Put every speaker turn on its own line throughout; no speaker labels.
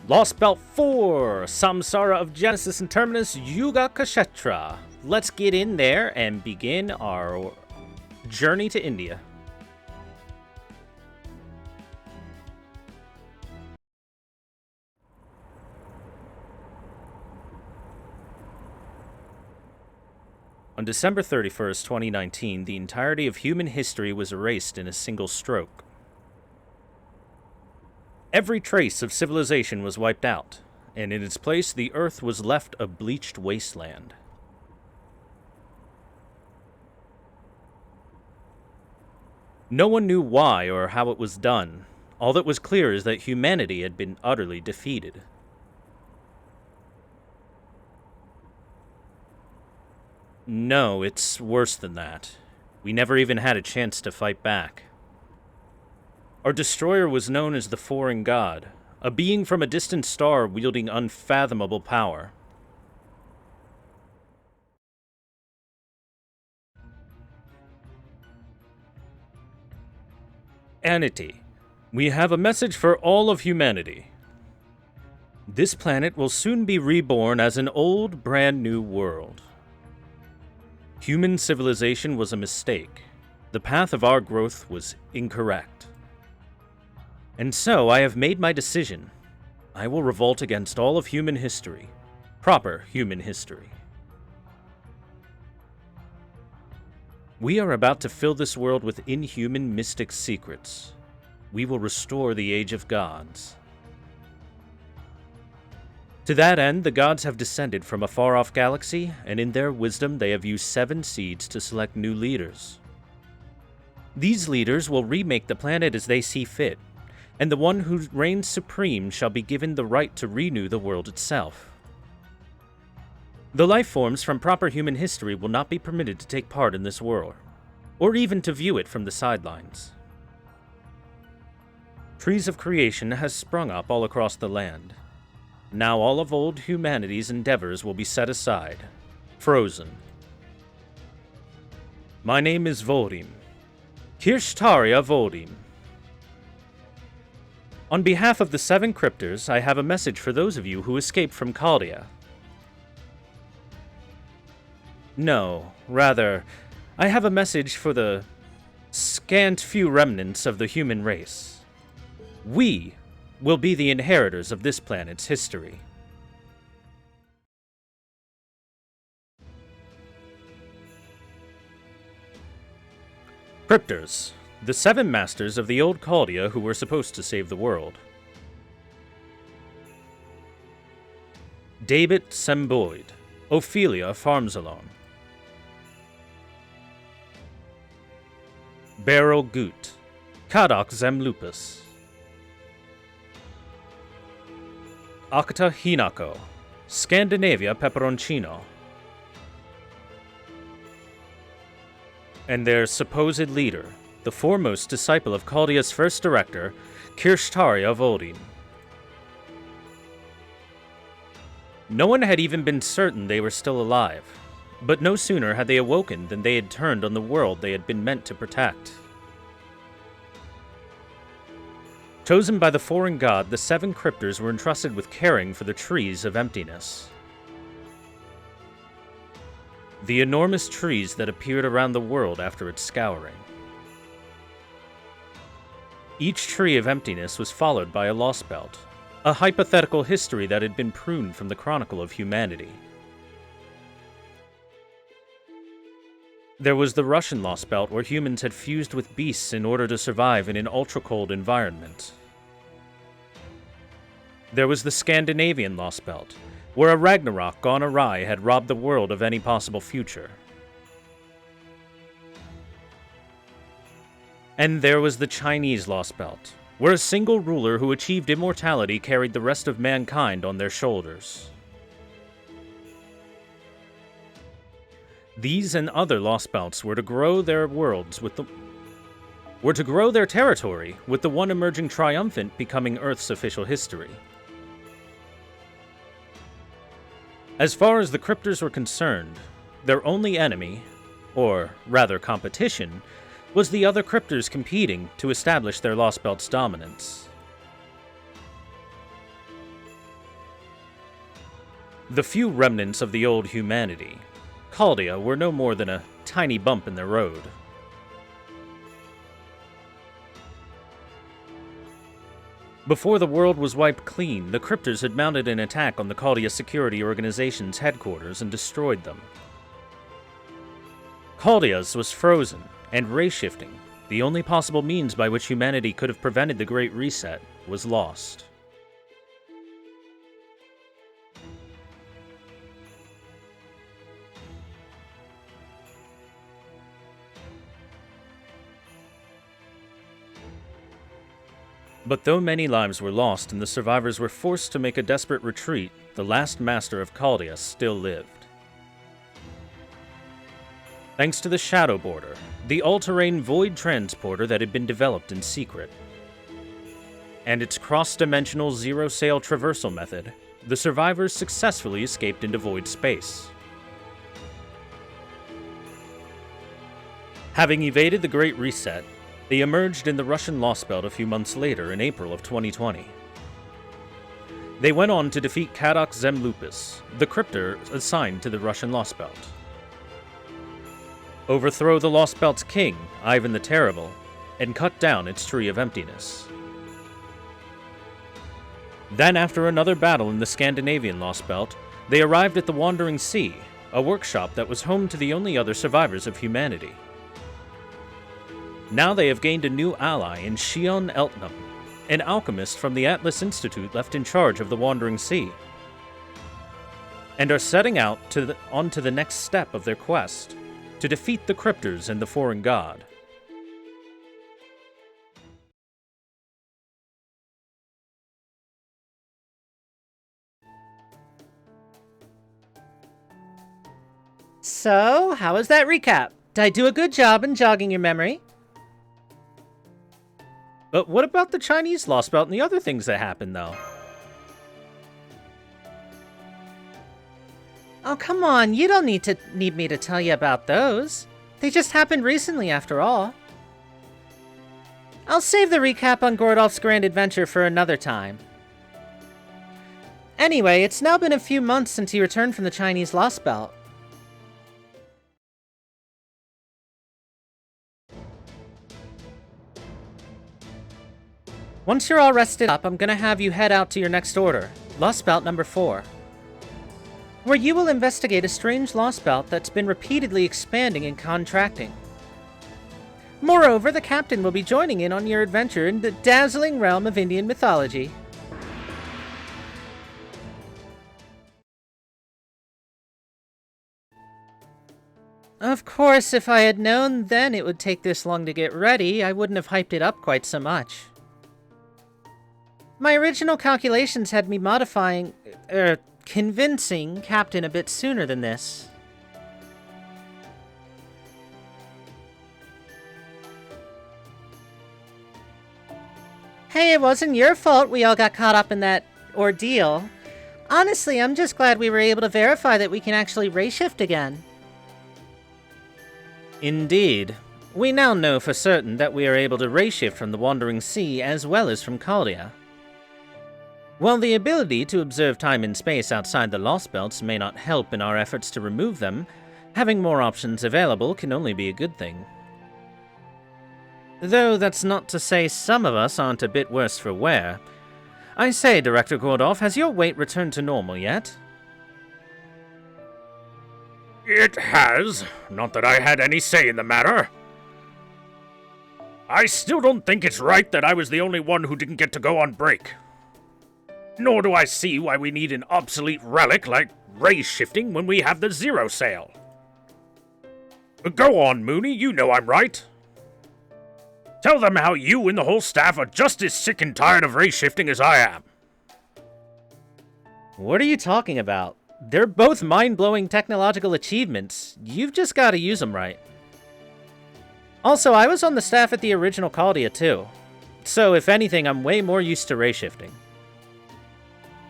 Lostbelt 4, Samsara of Genesis and Terminus Yuga Kshetra. Let's get in there and begin our journey to India. On December 31st, 2019, the entirety of human history was erased in a single stroke. Every trace of civilization was wiped out, and in its place the Earth was left a bleached wasteland. No one knew why or how it was done. All that was clear is that humanity had been utterly defeated. No, it's worse than that. We never even had a chance to fight back. Our destroyer was known as the Foreign God, a being from a distant star wielding unfathomable power. Anity, we have a message for all of humanity. This planet will soon be reborn as an old, brand new world. Human civilization was a mistake. The path of our growth was incorrect. And so I have made my decision. I will revolt against all of human history. Proper human history. We are about to fill this world with inhuman mystic secrets. We will restore the Age of Gods. To that end, the gods have descended from a far-off galaxy, and in their wisdom they have used 7 seeds to select new leaders. These leaders will remake the planet as they see fit, and the one who reigns supreme shall be given the right to renew the world itself. The life forms from proper human history will not be permitted to take part in this war, or even to view it from the sidelines. Trees of creation has sprung up all across the land. Now all of old humanity's endeavors will be set aside, frozen. My name is Vodim, Kirshtaria Vodim. On behalf of the 7 cryptors, I have a message for those of you who escaped from Chaldea. No, rather, I have a message for the scant few remnants of the human race. We will be the inheritors of this planet's history. Cryptors, the 7 masters of the old Chaldea who were supposed to save the world. David Semboid, Ophelia Farmsalon. Beryl Goot, Kadak Zemlupus. Akata Hinako, Scandinavia Peperoncino. And their supposed leader, the foremost disciple of Chaldea's first director, Kirshtaria Vodim. No one had even been certain they were still alive, but no sooner had they awoken than they had turned on the world they had been meant to protect. Chosen by the Foreign God, the 7 cryptors were entrusted with caring for the trees of emptiness. The enormous trees that appeared around the world after its scouring. Each tree of emptiness was followed by a Lostbelt, a hypothetical history that had been pruned from the chronicle of humanity. There was the Russian Lostbelt, where humans had fused with beasts in order to survive in an ultra-cold environment. There was the Scandinavian Lostbelt, where a Ragnarok gone awry had robbed the world of any possible future. And there was the Chinese Lostbelt, where a single ruler who achieved immortality carried the rest of mankind on their shoulders. These and other Lostbelts were to grow their worlds with their territory, with the one emerging triumphant becoming Earth's official history. As far as the cryptors were concerned, their only enemy, or rather competition, was the other cryptors competing to establish their Lostbelt's dominance. The few remnants of the old humanity, Chaldea, were no more than a tiny bump in their road. Before the world was wiped clean, the Cryptors had mounted an attack on the Chaldea Security Organization's headquarters and destroyed them. Chaldea's was frozen, and ray-shifting, the only possible means by which humanity could have prevented the Great Reset, was lost. But though many lives were lost and the survivors were forced to make a desperate retreat, the last master of Chaldea still lived. Thanks to the Shadow Border, the all-terrain void transporter that had been developed in secret, and its cross-dimensional zero-sail traversal method, the survivors successfully escaped into void space. Having evaded the Great Reset, they emerged in the Russian Lostbelt a few months later in April of 2020. They went on to defeat Kadok Zemlupus, the Cryptor assigned to the Russian Lostbelt, overthrow the Lostbelt's king, Ivan the Terrible, and cut down its Tree of Emptiness. Then, after another battle in the Scandinavian Lostbelt, they arrived at the Wandering Sea, a workshop that was home to the only other survivors of humanity. Now they have gained a new ally in Shion Eltnam, an alchemist from the Atlas Institute left in charge of the Wandering Sea, and are setting out onto the next step of their quest, to defeat the Cryptors and the Foreign God.
So, how was that recap? Did I do a good job in jogging your memory?
But what about the Chinese Lostbelt and the other things that happened, though?
Oh, come on, you don't need me to tell you about those. They just happened recently, after all. I'll save the recap on Gordolf's grand adventure for another time. Anyway, it's now been a few months since he returned from the Chinese Lostbelt. Once you're all rested up, I'm gonna have you head out to your next order, Lostbelt number 4. Where you will investigate a strange Lostbelt that's been repeatedly expanding and contracting. Moreover, the captain will be joining in on your adventure in the dazzling realm of Indian mythology. Of course, if I had known then it would take this long to get ready, I wouldn't have hyped it up quite so much. My original calculations had me convincing Captain a bit sooner than this. Hey, it wasn't your fault we all got caught up in that ordeal. Honestly, I'm just glad we were able to verify that we can actually ray shift again.
Indeed. We now know for certain that we are able to ray shift from the Wandering Sea as well as from Chaldea. While the ability to observe time and space outside the Lostbelts may not help in our efforts to remove them, having more options available can only be a good thing. Though that's not to say some of us aren't a bit worse for wear. I say, Director Gordolf, has your weight returned to normal yet?
It has. Not that I had any say in the matter. I still don't think it's right that I was the only one who didn't get to go on break. Nor do I see why we need an obsolete relic like ray shifting when we have the zero sail. Go on, Mooney, you know I'm right. Tell them how you and the whole staff are just as sick and tired of ray shifting as I am.
What are you talking about? They're both mind-blowing technological achievements. You've just got to use them right. Also, I was on the staff at the original Chaldea too. So, if anything, I'm way more used to ray shifting.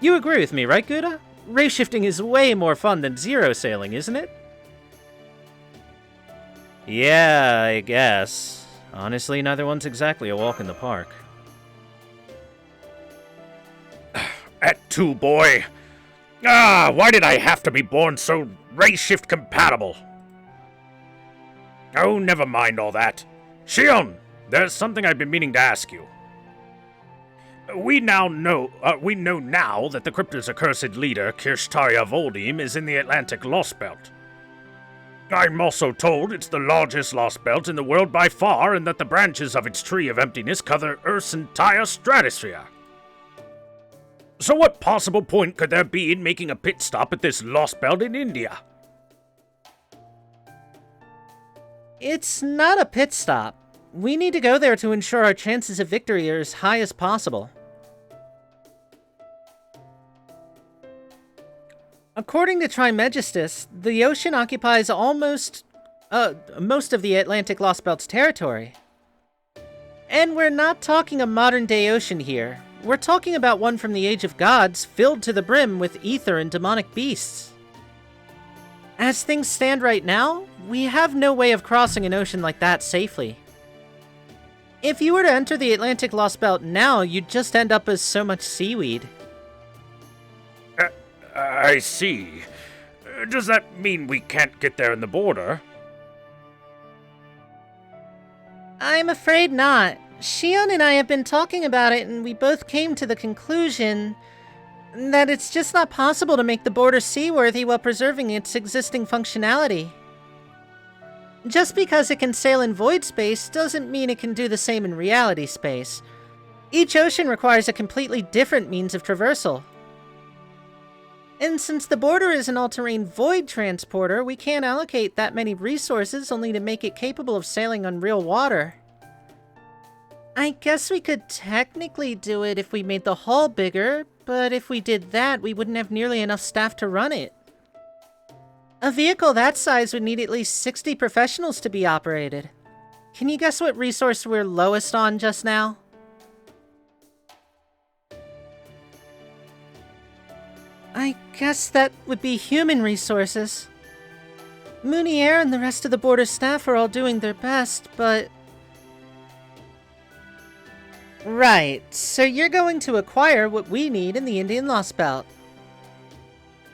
You agree with me, right, Gouda? Ray shifting is way more fun than zero sailing, isn't it? Yeah, I guess. Honestly, neither one's exactly a walk in the park.
At two, boy. Ah, why did I have to be born so race shift compatible? Oh, never mind all that. Shion, there's something I've been meaning to ask you. We know now that the Crypto's accursed leader, Kirshtaria Voldim, is in the Atlantic Lostbelt. I'm also told it's the largest Lostbelt in the world by far, and that the branches of its Tree of Emptiness cover Earth's entire stratosphere. So what possible point could there be in making a pit stop at this Lostbelt in India?
It's not a pit stop. We need to go there to ensure our chances of victory are as high as possible. According to Trimegistus, the ocean occupies most of the Atlantic Lostbelt's territory. And we're not talking a modern-day ocean here. We're talking about one from the Age of Gods, filled to the brim with ether and demonic beasts. As things stand right now, we have no way of crossing an ocean like that safely. If you were to enter the Atlantic Lostbelt now, you'd just end up as so much seaweed.
I see. Does that mean we can't get there in the border?
I'm afraid not. Shion and I have been talking about it, and we both came to the conclusion that it's just not possible to make the border seaworthy while preserving its existing functionality. Just because it can sail in void space doesn't mean it can do the same in reality space. Each ocean requires a completely different means of traversal. And since the border is an all-terrain void transporter, we can't allocate that many resources only to make it capable of sailing on real water. I guess we could technically do it if we made the hull bigger, but if we did that, we wouldn't have nearly enough staff to run it. A vehicle that size would need at least 60 professionals to be operated. Can you guess what resource we're lowest on just now? I guess that would be human resources. Moonier and the rest of the border staff are all doing their best, but... Right, so you're going to acquire what we need in the Indian Lostbelt.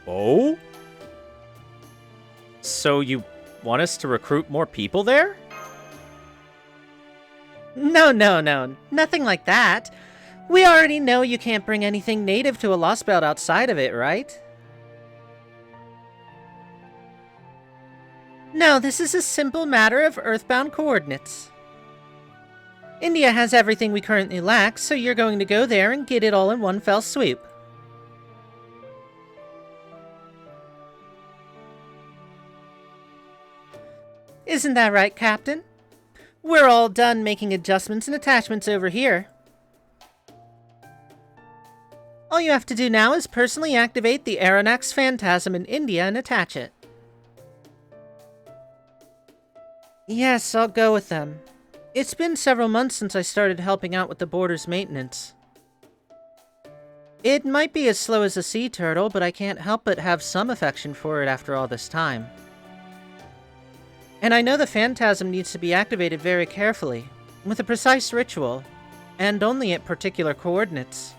Oh? So you want us to recruit more people there?
No, nothing like that. We already know you can't bring anything native to a Lostbelt outside of it, right? No, this is a simple matter of Earthbound coordinates. India has everything we currently lack, so you're going to go there and get it all in one fell swoop. Isn't that right, Captain? We're all done making adjustments and attachments over here. All you have to do now is personally activate the Aeronax Phantasm in India and attach it. Yes, I'll go with them. It's been several months since I started helping out with the border's maintenance. It might be as slow as a sea turtle, but I can't help but have some affection for it after all this time. And I know the Phantasm needs to be activated very carefully, with a precise ritual, and only at particular coordinates.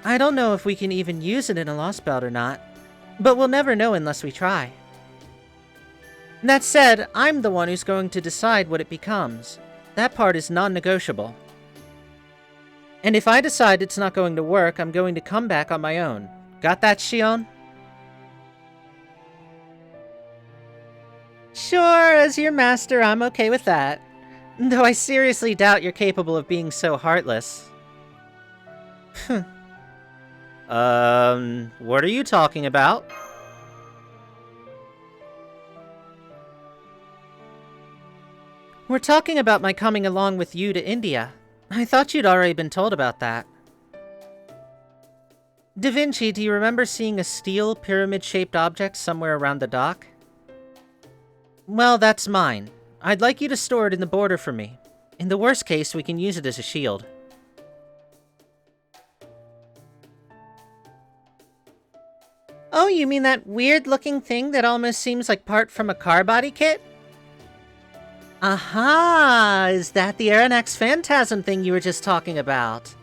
I don't know if we can even use it in a Lostbelt or not, but we'll never know unless we try. That said, I'm the one who's going to decide what it becomes. That part is non-negotiable. And if I decide it's not going to work, I'm going to come back on my own. Got that, Shion? Sure, as your master, I'm okay with that. Though I seriously doubt you're capable of being so heartless.
What are you talking about?
We're talking about my coming along with you to India. I thought you'd already been told about that. Da Vinci, do you remember seeing a steel, pyramid-shaped object somewhere around the dock? Well, that's mine. I'd like you to store it in the border for me. In the worst case, we can use it as a shield. Oh, you mean that weird-looking thing that almost seems like part from a car body kit? Aha! Is that the Aeronax Phantasm thing you were just talking about?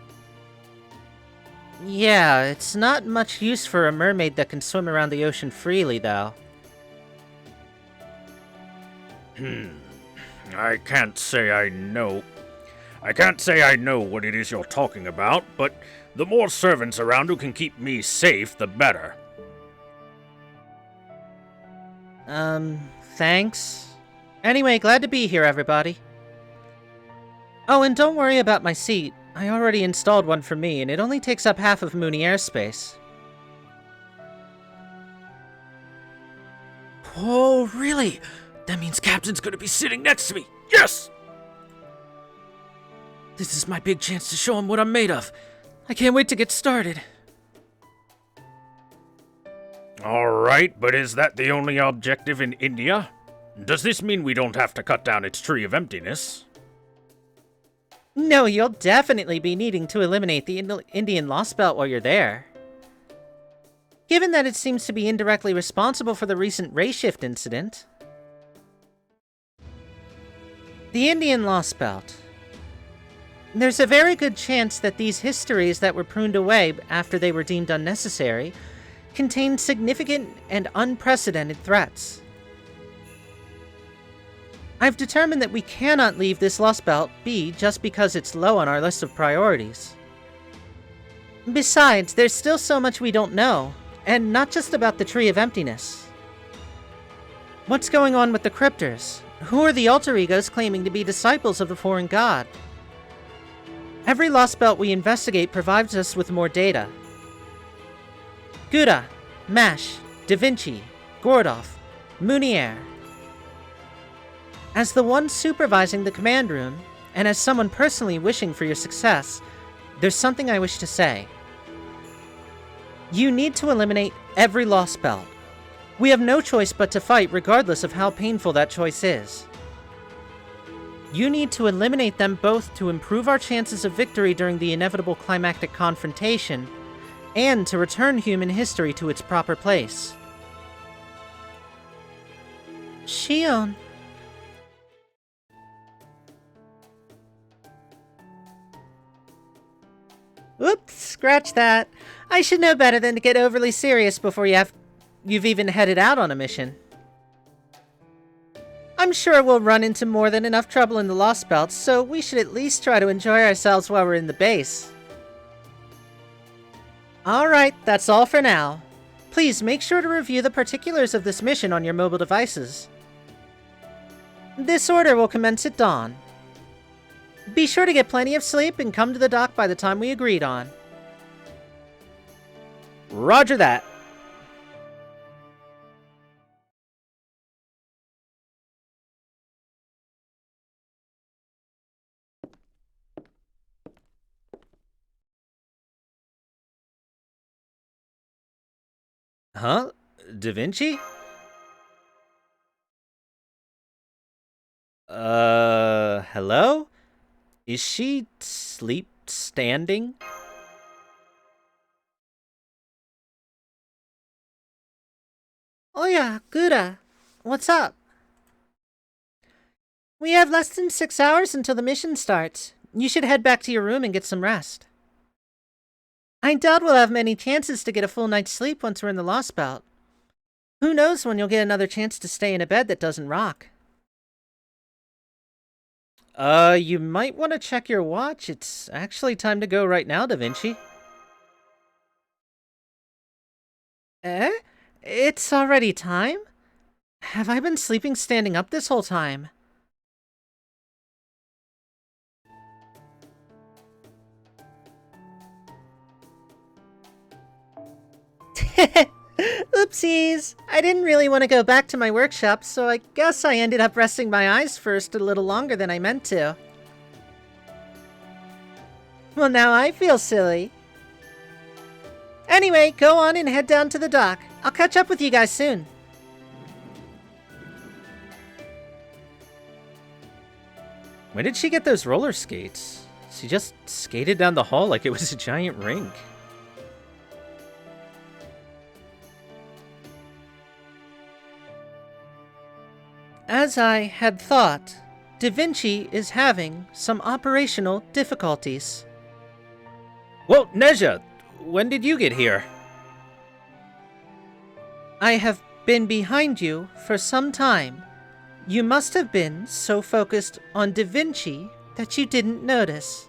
Yeah, it's not much use for a mermaid that can swim around the ocean freely, though.
I can't say I know. I can't say I know what it is you're talking about, but the more servants around who can keep me safe, the better.
Thanks. Anyway, glad to be here, everybody. Oh, and don't worry about my seat. I already installed one for me, and it only takes up half of Mooney airspace.
Oh, really? That means Captain's gonna be sitting next to me. Yes! This is my big chance to show him what I'm made of. I can't wait to get started.
Alright, but is that the only objective in India? Does this mean we don't have to cut down its tree of emptiness?
No, you'll definitely be needing to eliminate the Indian Lostbelt while you're there. Given that it seems to be indirectly responsible for the recent ray shift incident. The Indian Lostbelt. There's a very good chance that these histories that were pruned away after they were deemed unnecessary contain significant and unprecedented threats. I've determined that we cannot leave this Lostbelt be just because it's low on our list of priorities. Besides, there's still so much we don't know, and not just about the Tree of Emptiness. What's going on with the Cryptors? Who are the alter egos claiming to be disciples of the foreign god? Every Lostbelt we investigate provides us with more data. Gouda, Mash, Da Vinci, Gordolf, Munier. As the one supervising the command room, and as someone personally wishing for your success, there's something I wish to say. You need to eliminate every Lostbelt. We have no choice but to fight regardless of how painful that choice is. You need to eliminate them both to improve our chances of victory during the inevitable climactic confrontation, and to return human history to its proper place. Shion. Oops, scratch that. I should know better than to get overly serious before you've even headed out on a mission. I'm sure we'll run into more than enough trouble in the Lostbelt, so we should at least try to enjoy ourselves while we're in the base. Alright, that's all for now. Please make sure to review the particulars of this mission on your mobile devices. This order will commence at dawn. Be sure to get plenty of sleep and come to the dock by the time we agreed on. Roger that. Huh? Da Vinci? Hello? Is she standing? Oh yeah, Gouda. What's up? We have less than 6 hours until the mission starts. You should head back to your room and get some rest. I doubt we'll have many chances to get a full night's sleep once we're in the Lostbelt. Who knows when you'll get another chance to stay in a bed that doesn't rock. You might want to check your watch. It's actually time to go right now, Da Vinci. Eh? It's already time? Have I been sleeping standing up this whole time? Oopsies! I didn't really want to go back to my workshop, so I guess I ended up resting my eyes first a little longer than I meant to. Well, now I feel silly. Anyway, go on and head down to the dock. I'll catch up with you guys soon. When did she get those roller skates? She just skated down the hall like it was a giant rink. As I had thought, Da Vinci is having some operational difficulties.
Well, Neja, when did you get here?
I have been behind you for some time. You must have been so focused on Da Vinci that you didn't notice.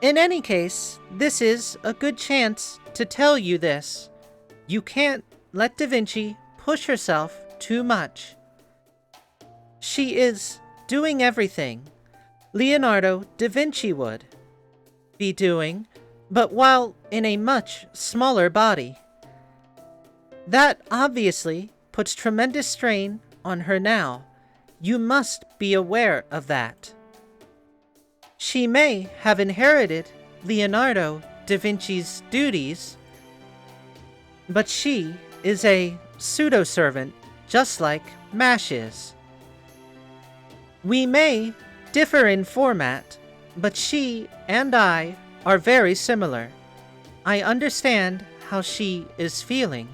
In any case, this is a good chance to tell you this. You can't let Da Vinci push herself too much. She is doing everything Leonardo da Vinci would be doing, but while in a much smaller body. That obviously puts tremendous strain on her now. You must be aware of that. She may have inherited Leonardo da Vinci's duties, but she is a pseudo-servant just like Mash is. We may differ in format, but she and I are very similar. I understand how she is feeling.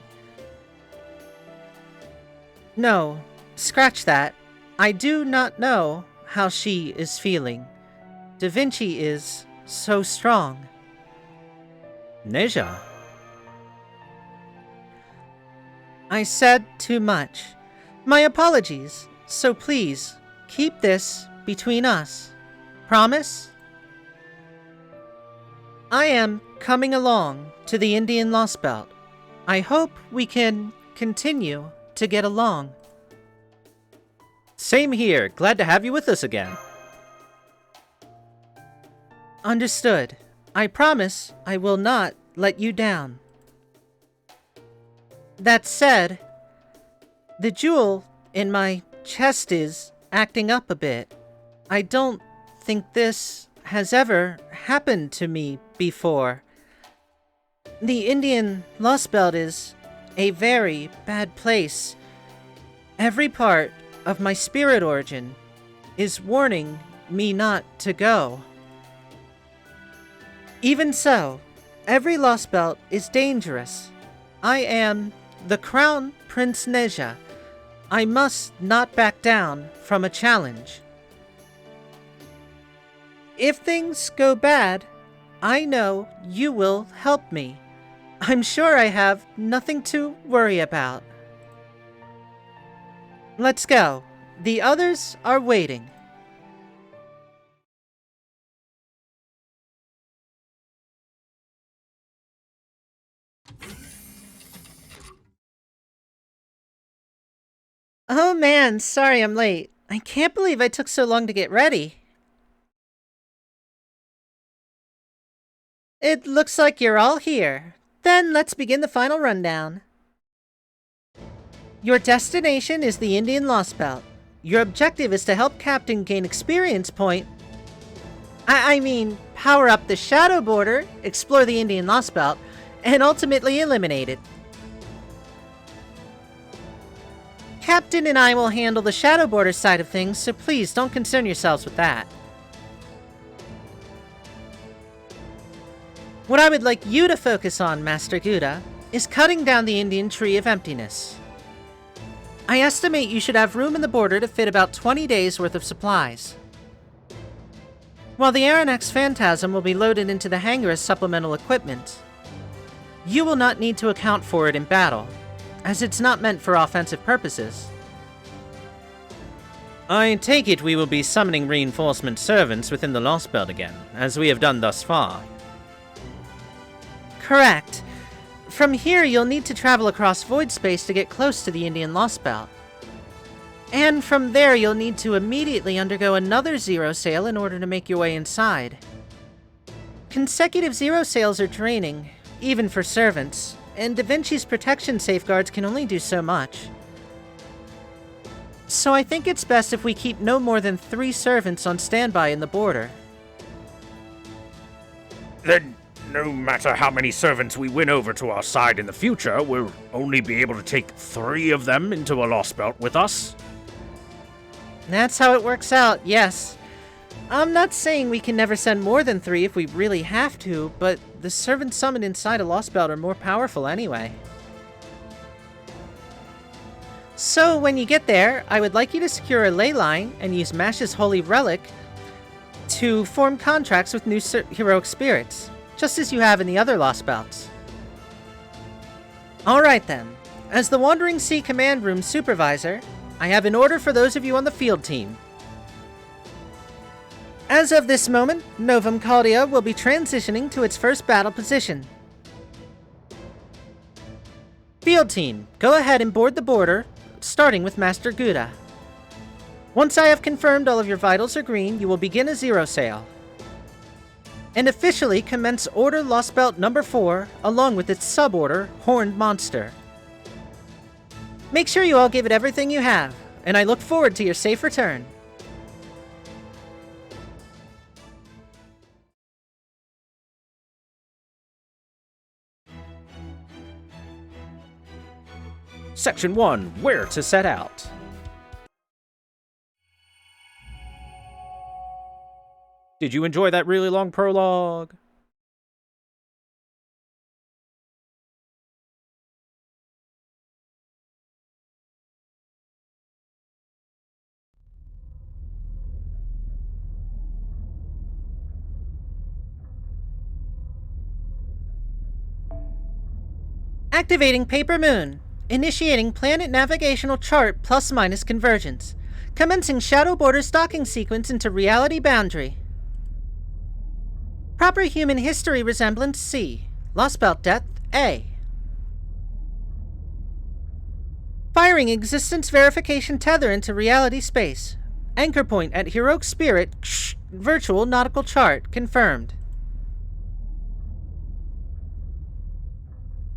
No, scratch that. I do not know how she is feeling. Da Vinci is so strong.
Neja.
I said too much. My apologies, so please, keep this between us. Promise? I am coming along to the Indian Lostbelt. I hope we can continue to get along.
Same here. Glad to have you with us again.
Understood. I promise I will not let you down. That said, the jewel in my chest is acting up a bit. I don't think this has ever happened to me before. The Indian Lostbelt is a very bad place. Every part of my spirit origin is warning me not to go. Even so, every Lostbelt is dangerous. I am the Crown Prince Neja. I must not back down from a challenge. If things go bad, I know you will help me. I'm sure I have nothing to worry about. Let's go. The others are waiting. Oh man, sorry I'm late. I can't believe I took so long to get ready. It looks like you're all here. Then let's begin the final rundown. Your destination is the Indian Lostbelt. Your objective is to help Captain gain experience point. I mean, power up the Shadow Border, explore the Indian Lostbelt, and ultimately eliminate it. Captain and I will handle the Shadow Border side of things, so please don't concern yourselves with that. What I would like you to focus on, Master Gouda, is cutting down the Indian Tree of Emptiness. I estimate you should have room in the border to fit about 20 days worth of supplies. While the Aranex Phantasm will be loaded into the hangar as supplemental equipment, you will not need to account for it in battle, as it's not meant for offensive purposes.
I take it we will be summoning reinforcement servants within the Lostbelt again, as we have done thus far.
Correct. From here, you'll need to travel across void space to get close to the Indian Lostbelt. And from there, you'll need to immediately undergo another zero sail in order to make your way inside. Consecutive zero sails are draining, even for servants, and Da Vinci's protection safeguards can only do so much. So I think it's best if we keep no more than 3 servants on standby in the border.
Then, no matter how many servants we win over to our side in the future, we'll only be able to take 3 of them into a Lostbelt with us?
That's how it works out, yes. I'm not saying we can never send more than 3 if we really have to, but the servants summoned inside a Lostbelt are more powerful anyway. So when you get there, I would like you to secure a ley line and use Mash's Holy Relic to form contracts with new heroic spirits. just as you have in the other Lostbelts. Alright then, as the Wandering Sea Command Room Supervisor, I have an order for those of you on the field team. As of this moment, Novum Caldia will be transitioning to its first battle position. Field team, go ahead and board the border, starting with Master Gouda. Once I have confirmed all of your vitals are green, you will begin a zero sail. And officially commence Order Lostbelt number 4, along with its suborder, Horned Monster. Make sure you all give it everything you have, and I look forward to your safe return.
Section 1. Where to set out. Did you enjoy that really long prologue?
Activating Paper Moon. Initiating Planet Navigational Chart ± Convergence. Commencing Shadow Border's docking sequence into Reality Boundary. Proper Human History Resemblance C. Lostbelt Death A. Firing Existence Verification Tether into Reality Space. Anchor point at Heroic Spirit Virtual Nautical Chart confirmed.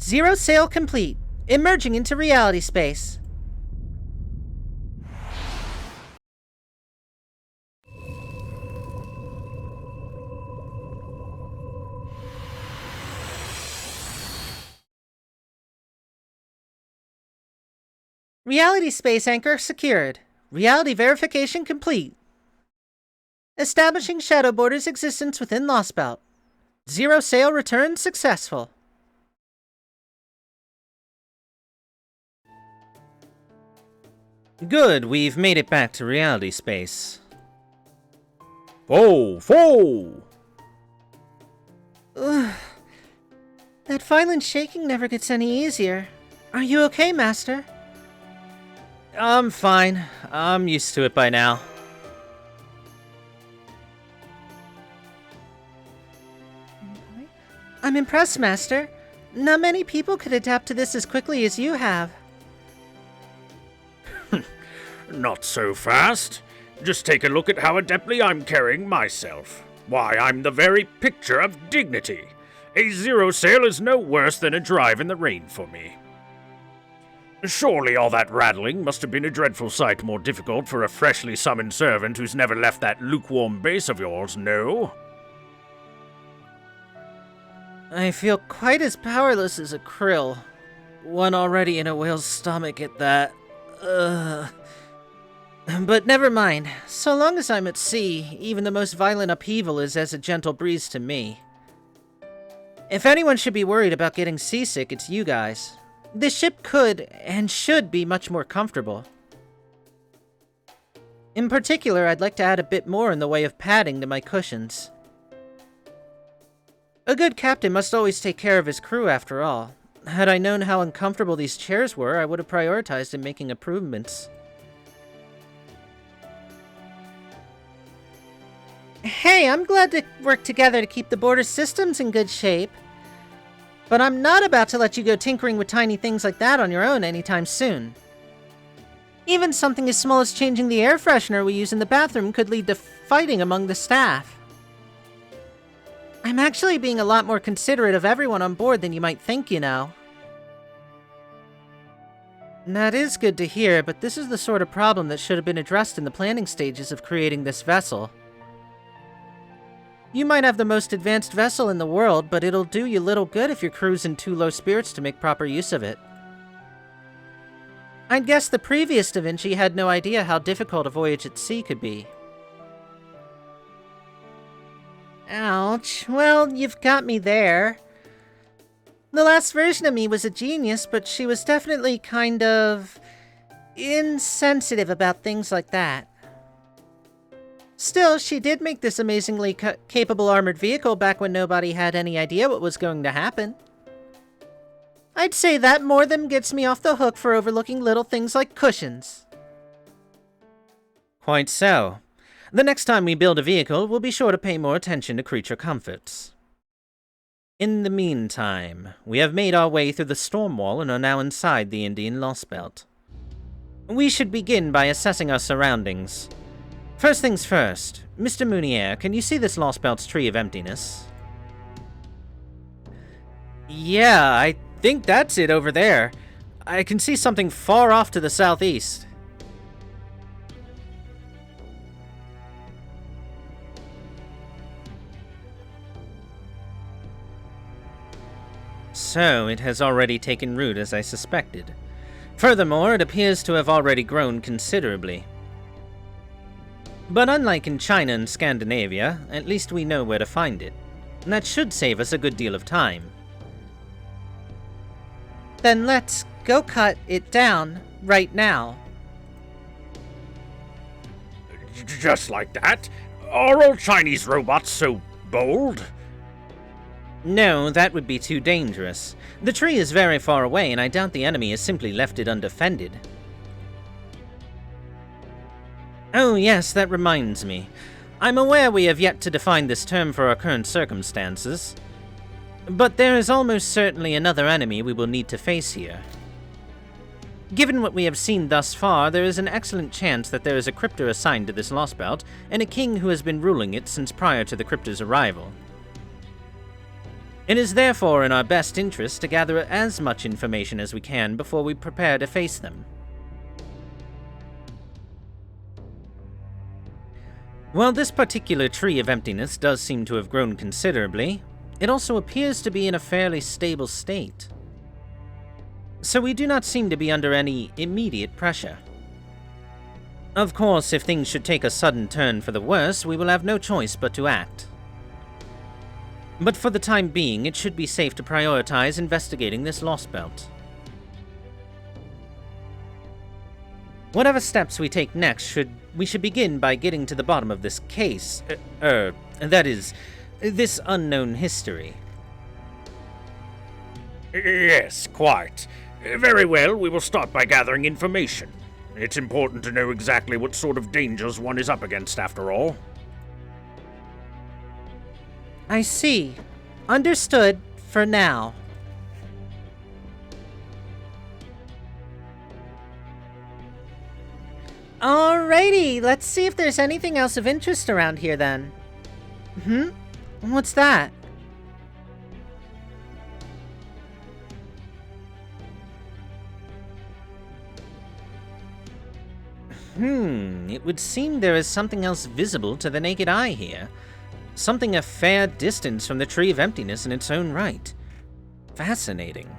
Zero sail complete. Emerging into reality space. Reality space anchor secured. Reality verification complete. Establishing Shadow Border's existence within Lostbelt. Zero sail return successful.
Good, we've made it back to reality space. Foe!
Ugh. That violent shaking never gets any easier. Are you okay, Master?
I'm fine. I'm used to it by now.
I'm impressed, Master. Not many people could adapt to this as quickly as you have.
Not so fast. Just take a look at how adeptly I'm carrying myself. Why, I'm the very picture of dignity. A zero sail is no worse than a drive in the rain for me. Surely all that rattling must have been a dreadful sight more difficult for a freshly summoned servant who's never left that lukewarm base of yours, no?
I feel quite as powerless as a krill. One already in a whale's stomach at that. But never mind. So long as I'm at sea, even the most violent upheaval is as a gentle breeze to me. If anyone should be worried about getting seasick, it's you guys. This ship could, and should, be much more comfortable. In particular, I'd like to add a bit more in the way of padding to my cushions. A good captain must always take care of his crew, after all. Had I known how uncomfortable these chairs were, I would have prioritized in making improvements. Hey, I'm glad to work together to keep the border systems in good shape. But I'm not about to let you go tinkering with tiny things like that on your own anytime soon. Even something as small as changing the air freshener we use in the bathroom could lead to fighting among the staff. I'm actually being a lot more considerate of everyone on board than you might think, you know. That is good to hear, but this is the sort of problem that should have been addressed in the planning stages of creating this vessel. You might have the most advanced vessel in the world, but it'll do you little good if your crew's in too low spirits to make proper use of it. I'd guess the previous Da Vinci had no idea how difficult a voyage at sea could be. Ouch. Well, you've got me there. The last version of me was a genius, but she was definitely kind of insensitive about things like that. Still, she did make this amazingly capable armored vehicle back when nobody had any idea what was going to happen. I'd say that more than gets me off the hook for overlooking little things like cushions.
Quite so. The next time we build a vehicle, we'll be sure to pay more attention to creature comforts. In the meantime, we have made our way through the storm wall and are now inside the Indian Lostbelt. We should begin by assessing our surroundings. First things first, Mr. Mounier, can you see this Lostbelt's Tree of Emptiness?
Yeah, I think that's it over there. I can see something far off to the southeast.
So, it has already taken root as I suspected. Furthermore, it appears to have already grown considerably. But unlike in China and Scandinavia, at least we know where to find it. And that should save us a good deal of time.
Then let's go cut it down right now.
Just like that? Are all Chinese robots so bold?
No, that would be too dangerous. The tree is very far away, and I doubt the enemy has simply left it undefended. Oh yes, that reminds me. I'm aware we have yet to define this term for our current circumstances. But there is almost certainly another enemy we will need to face here. Given what we have seen thus far, there is an excellent chance that there is a cryptor assigned to this Lostbelt, and a king who has been ruling it since prior to the cryptor's arrival. It is therefore in our best interest to gather as much information as we can before we prepare to face them. While this particular Tree of Emptiness does seem to have grown considerably, it also appears to be in a fairly stable state. So we do not seem to be under any immediate pressure. Of course, if things should take a sudden turn for the worse, we will have no choice but to act. But for the time being, it should be safe to prioritize investigating this Lostbelt. Whatever steps we take next, we should begin by getting to the bottom of this case. That is, this unknown history.
Yes, quite. Very well, we will start by gathering information. It's important to know exactly what sort of dangers one is up against, after all.
I see. Understood for now. Alrighty, let's see if there's anything else of interest around here then. What's that?
It would seem there is something else visible to the naked eye here. Something a fair distance from the Tree of Emptiness in its own right. Fascinating.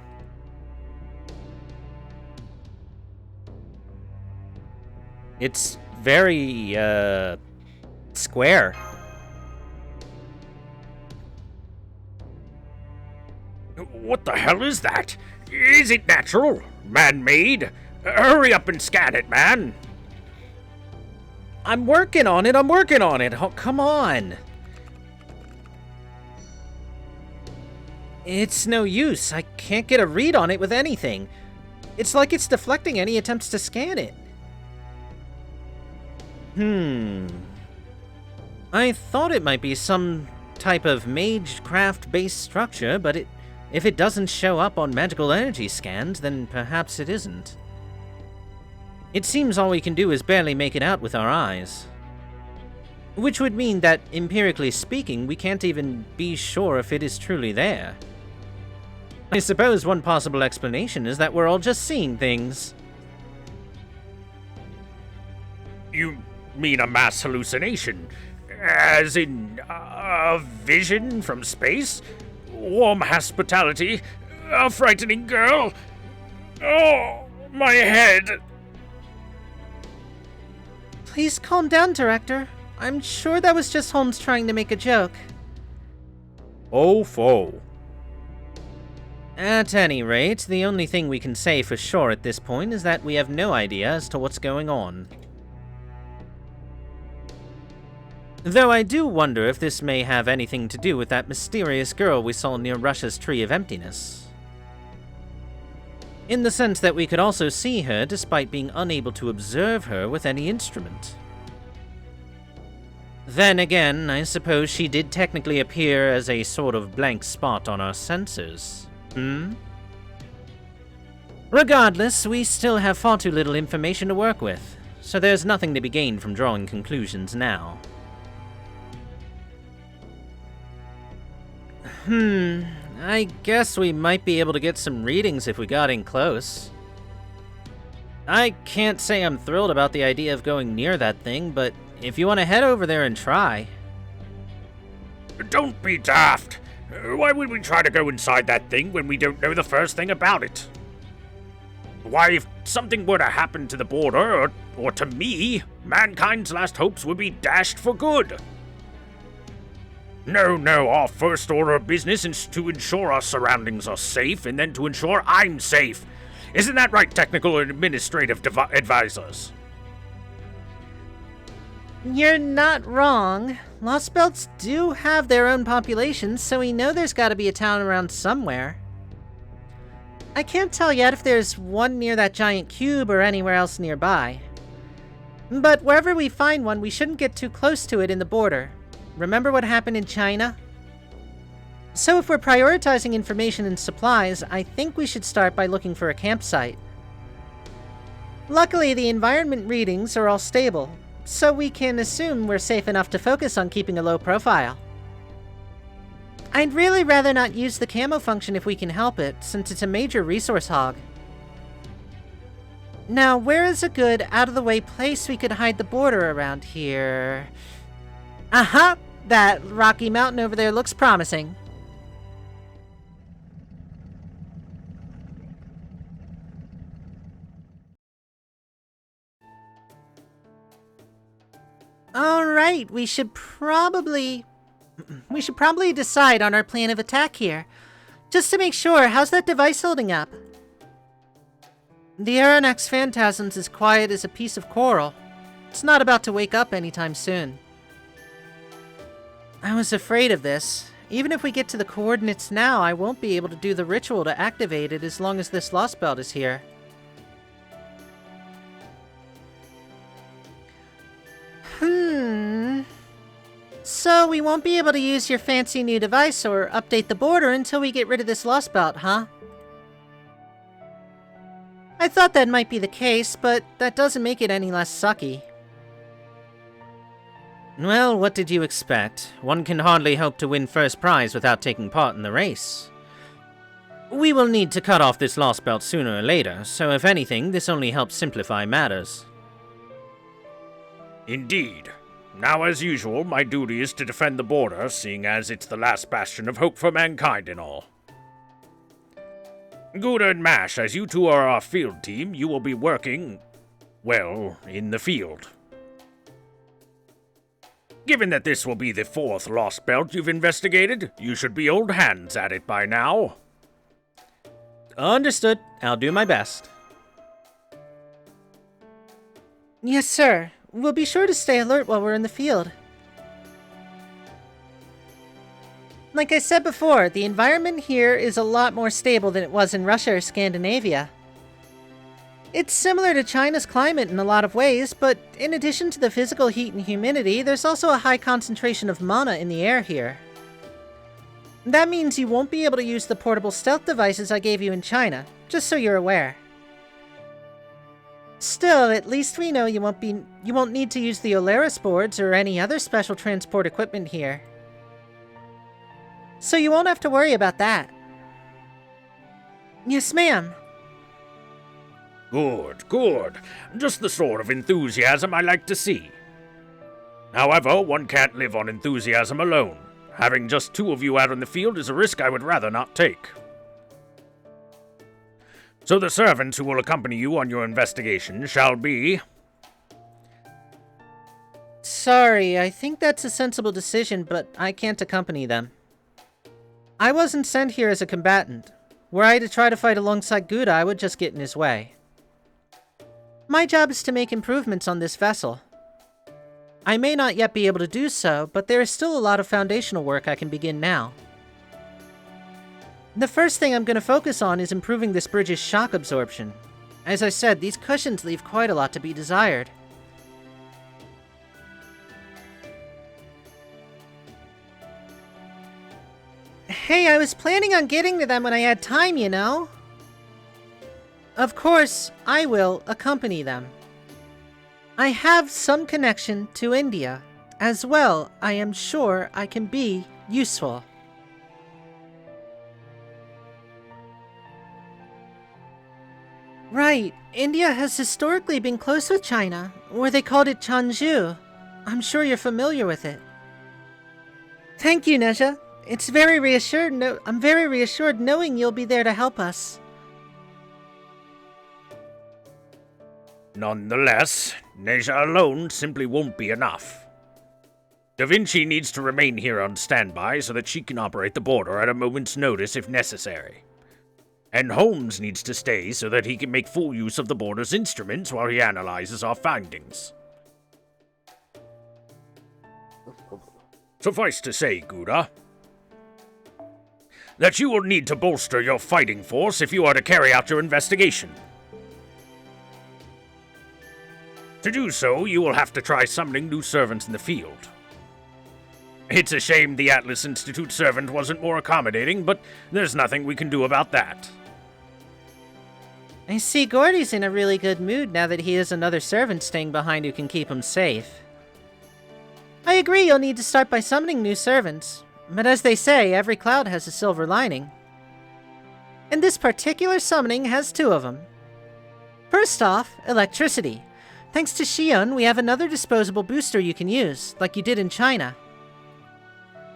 It's very, square.
What the hell is that? Is it natural? Man-made? Hurry up and scan it, man!
I'm working on it! Oh, come on! It's no use. I can't get a read on it with anything. It's like it's deflecting any attempts to scan it. I thought it might be some type of magecraft-based structure, but if it doesn't show up on magical energy scans, then perhaps it isn't. It seems all we can do is barely make it out with our eyes. Which would mean that, empirically speaking, we can't even be sure if it is truly there. I suppose one possible explanation is that we're all just seeing things.
You mean a mass hallucination? As in, a vision from space? Warm hospitality? A frightening girl? Oh, my head!
Please calm down, Director. I'm sure that was just Holmes trying to make a joke.
Oh, foe.
At any rate, the only thing we can say for sure at this point is that we have no idea as to what's going on.
Though I do wonder if this may have anything to do with that mysterious girl we saw near Russia's Tree of Emptiness. In the sense that we could also see her despite being unable to observe her with any instrument. Then again, I suppose she did technically appear as a sort of blank spot on our sensors. Regardless, we still have far too little information to work with, so there's nothing to be gained from drawing conclusions now. I guess we might be able to get some readings if we got in close. I can't say I'm thrilled about the idea of going near that thing, but if you want to head over there and try.
Don't be daft. Why would we try to go inside that thing when we don't know the first thing about it? Why, if something were to happen to the border, or to me, mankind's last hopes would be dashed for good. No, our first order of business is to ensure our surroundings are safe, and then to ensure I'm safe. Isn't that right, technical and administrative advisors?
You're not wrong. Lostbelts do have their own populations, so we know there's gotta be a town around somewhere. I can't tell yet if there's one near that giant cube or anywhere else nearby. But wherever we find one, we shouldn't get too close to it in the border. Remember what happened in China? So if we're prioritizing information and supplies, I think we should start by looking for a campsite. Luckily, the environment readings are all stable, so we can assume we're safe enough to focus on keeping a low profile. I'd really rather not use the camo function if we can help it, since it's a major resource hog. Now, where is a good, out-of-the-way place we could hide the border around here? Aha! That rocky mountain over there looks promising. Alright, we should probably decide on our plan of attack here. Just to make sure, how's that device holding up? The Aeronax Phantasm's as quiet as a piece of coral. It's not about to wake up anytime soon. I was afraid of this. Even if we get to the coordinates now, I won't be able to do the ritual to activate it as long as this Lostbelt is here. So we won't be able to use your fancy new device or update the border until we get rid of this Lostbelt, huh? I thought that might be the case, but that doesn't make it any less sucky. Well, what did you expect? One can hardly hope to win first prize without taking part in the race. We will need to cut off this Lostbelt sooner or later, so if anything, this only helps simplify matters.
Indeed. Now, as usual, my duty is to defend the border, seeing as it's the last bastion of hope for mankind and all. Gouda and Mash, as you two are our field team, you will be working, well, in the field. Given that this will be the fourth Lostbelt you've investigated, you should be old hands at it by now.
Understood. I'll do my best. Yes, sir. We'll be sure to stay alert while we're in the field. Like I said before, the environment here is a lot more stable than it was in Russia or Scandinavia. It's similar to China's climate in a lot of ways, but in addition to the physical heat and humidity, there's also a high concentration of mana in the air here. That means you won't be able to use the portable stealth devices I gave you in China, just so you're aware. Still, at least we know you won't need to use the Olaris boards or any other special transport equipment here. So you won't have to worry about that. Yes, ma'am.
Good. Just the sort of enthusiasm I like to see. However, one can't live on enthusiasm alone. Having just two of you out in the field is a risk I would rather not take. So the servants who will accompany you on your investigation shall be...
Sorry, I think that's a sensible decision, but I can't accompany them. I wasn't sent here as a combatant. Were I to try to fight alongside Gouda, I would just get in his way. My job is to make improvements on this vessel. I may not yet be able to do so, but there is still a lot of foundational work I can begin now. The first thing I'm going to focus on is improving this bridge's shock absorption. As I said, these cushions leave quite a lot to be desired. Hey, I was planning on getting to them when I had time, you know? Of course, I will accompany them. I have some connection to India. As well, I am sure I can be useful. Right, India has historically been close with China, or they called it Chanju. I'm sure you're familiar with it. Thank you, Neja. I'm very reassured knowing you'll be there to help us.
Nonetheless, Neja alone simply won't be enough. Da Vinci needs to remain here on standby so that she can operate the border at a moment's notice if necessary. And Holmes needs to stay so that he can make full use of the border's instruments while he analyzes our findings. Suffice to say, Gouda, that you will need to bolster your fighting force if you are to carry out your investigation. To do so, you will have to try summoning new servants in the field. It's a shame the Atlas Institute servant wasn't more accommodating, but there's nothing we can do about that.
I see Gordy's in a really good mood now that he has another servant staying behind who can keep him safe. I agree you'll need to start by summoning new servants, but as they say, every cloud has a silver lining. And this particular summoning has two of them. First off, electricity. Thanks to Xion, we have another disposable booster you can use, like you did in China.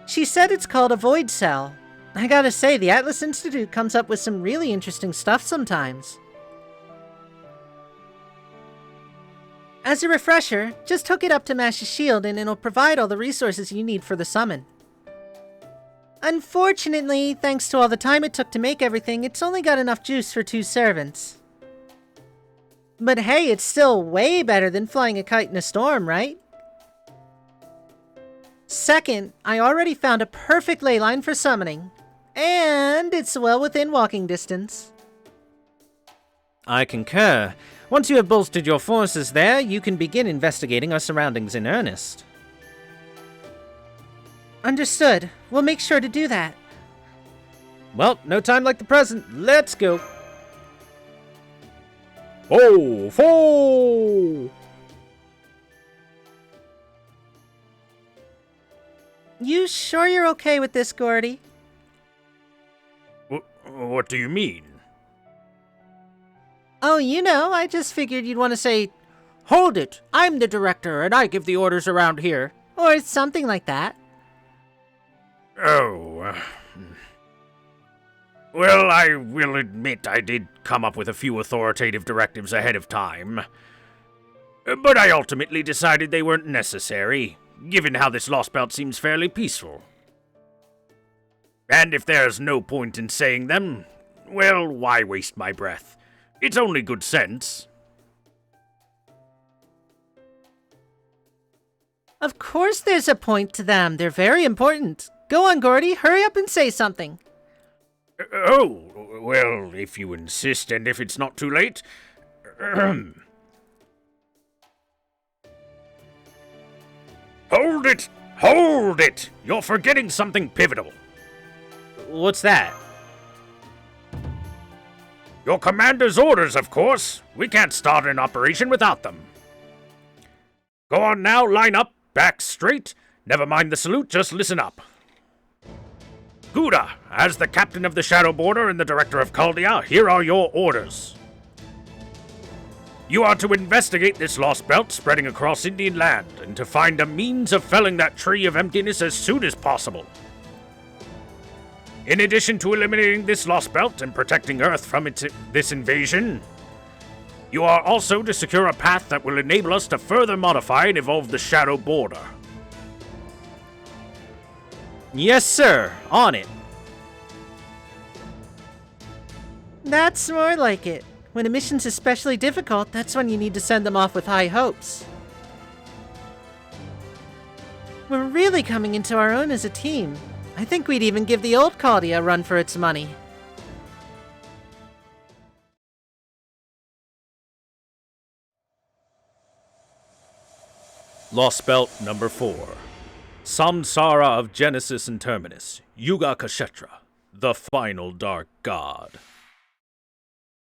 She said it's called a void cell. I gotta say, the Atlas Institute comes up with some really interesting stuff sometimes. As a refresher, just hook it up to Mash's shield and it'll provide all the resources you need for the summon. Unfortunately, thanks to all the time it took to make everything, it's only got enough juice for 2 servants. But hey, it's still way better than flying a kite in a storm, right? Second, I already found a perfect ley line for summoning. And it's well within walking distance.
I concur. Once you have bolstered your forces there, you can begin investigating our surroundings in earnest.
Understood. We'll make sure to do that.
Well, no time like the present. Let's go.
Oh, foe!
You sure you're okay with this, Gordy?
What do you mean?
Oh, you know, I just figured you'd want to say, "Hold it! I'm the director, and I give the orders around here." Or something like that.
Oh. Well, I will admit I did come up with a few authoritative directives ahead of time. But I ultimately decided they weren't necessary, given how this Lostbelt seems fairly peaceful. And if there's no point in saying them, well, why waste my breath? It's only good sense.
Of course there's a point to them. They're very important. Go on, Gordy. Hurry up and say something.
Oh, well, if you insist and if it's not too late. Hold it! Hold it! You're forgetting something pivotal.
What's that?
Your commander's orders, of course. We can't start an operation without them. Go on now, line up, back straight. Never mind the salute, just listen up. Gouda, as the captain of the Shadow Border and the director of Caldia, here are your orders. You are to investigate this lost belt spreading across Indian land, and to find a means of felling that tree of emptiness as soon as possible. In addition to eliminating this lost belt and protecting Earth from this invasion, you are also to secure a path that will enable us to further modify and evolve the Shadow Border.
Yes, sir. On it.
That's more like it. When a mission's especially difficult, that's when you need to send them off with high hopes. We're really coming into our own as a team. I think we'd even give the old colony a run for its money.
Lostbelt number 4. Samsara of Genesis and Terminus, Yuga Kshetra, the final dark god.